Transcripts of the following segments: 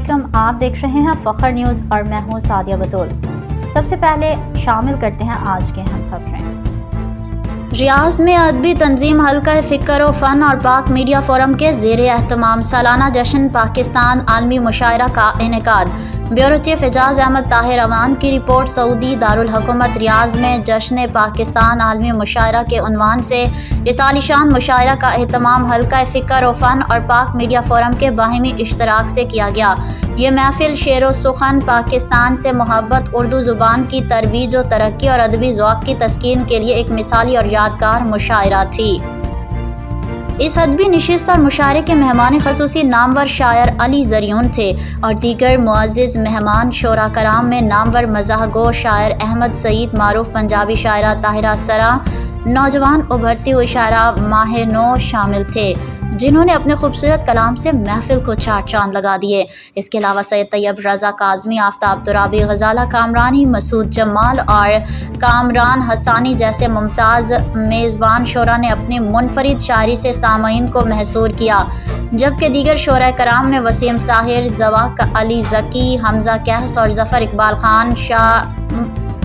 علیکم، آپ دیکھ رہے ہیں فخر نیوز اور میں ہوں سعدیہ بطول۔ سب سے پہلے شامل کرتے ہیں آج کے اہم خبریں۔ ریاض میں ادبی تنظیم حلقہ فکر و فن اور پاک میڈیا فورم کے زیر اہتمام سالانہ جشن پاکستان عالمی مشاعرہ کا انعقاد۔ بیورو چیف اعجاز احمد طاہر امان کی رپورٹ۔ سعودی دارالحکومت ریاض میں جشن پاکستان عالمی مشاعرہ کے عنوان سے اس عالیشان مشاعرہ کا اہتمام حلقہ فکر و فن اور پاک میڈیا فورم کے باہمی اشتراک سے کیا گیا۔ یہ محفل شعر و سخن، پاکستان سے محبت، اردو زبان کی ترویج و ترقی اور ادبی ذوق کی تسکین کے لیے ایک مثالی اور یادگار مشاعرہ تھی۔ اس ادبی نشست اور مشاعرے کے مہمان خصوصی نامور شاعر علی زریون تھے اور دیگر معزز مہمان شعراء کرام میں نامور مزاح گو شاعر احمد سعید، معروف پنجابی شاعرہ طاہرہ سرا، نوجوان ابھرتی ہوئی شاعرہ ماہ نو شامل تھے، جنہوں نے اپنے خوبصورت کلام سے محفل کو چار چاند لگا دیے۔ اس کے علاوہ سید طیب رضا کاظمی، آفتاب ترابی، غزالہ کامرانی، مسعود جمال اور کامران حسانی جیسے ممتاز میزبان شعراء نے اپنی منفرد شاعری سے سامعین کو محصور کیا، جبکہ دیگر شعراء کرام میں وسیم ساحر، ذواق علی ذکی، حمزہ کیس اور ظفر اقبال خان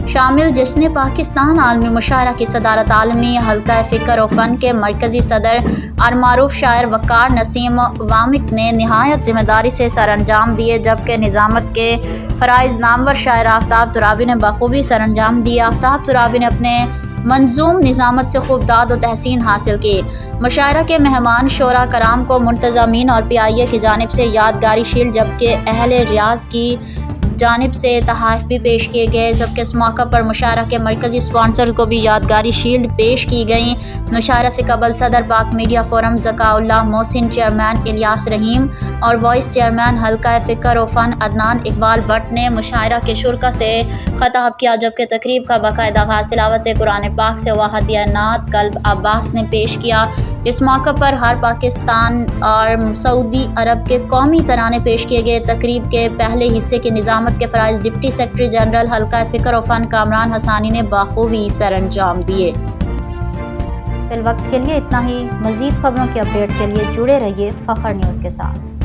شامل۔ جشن پاکستان عالمی مشاعرہ کی صدارت عالمی حلقہ فکر و فن کے مرکزی صدر اور معروف شاعر وقار نسیم وامق نے نہایت ذمہ داری سے سر انجام دیے، جبکہ نظامت کے فرائض نامور شاعر آفتاب ترابی نے بخوبی سر انجام دیے۔ آفتاب ترابی نے اپنے منظوم نظامت سے خوب داد و تحسین حاصل کی۔ مشاعرہ کے مہمان شعراء کرام کو منتظمین اور PIA کی جانب سے یادگاری شیلڈ جبکہ اہل ریاض کی جانب سے تحائف بھی پیش کیے گئے، جبکہ اس موقع پر مشاعرہ کے مرکزی اسپانسر کو بھی یادگاری شیلڈ پیش کی گئیں۔ مشاعرہ سے قبل صدر پاک میڈیا فورم ذکاء اللہ محسن، چیئرمین الیاس رحیم اور وائس چیئرمین حلقہ فکر و فن عدنان اقبال بٹ نے مشاعرہ کے شرکاء سے خطاب کیا، جبکہ تقریب کا باقاعدہ آغاز تلاوت قرآن پاک سے واحدیہ نعت قلب عباس نے پیش کیا۔ اس موقع پر ہر پاکستان اور سعودی عرب کے قومی ترانے پیش کیے گئے۔ تقریب کے پہلے حصے کی نظامت کے فرائض ڈپٹی سیکرٹری جنرل حلقہ فکر و فن کامران حسانی نے بخوبی سر انجام دیے۔ فی الوقت کے لیے اتنا ہی۔ مزید خبروں کی اپڈیٹ کے لیے جڑے رہیے فخر نیوز کے ساتھ۔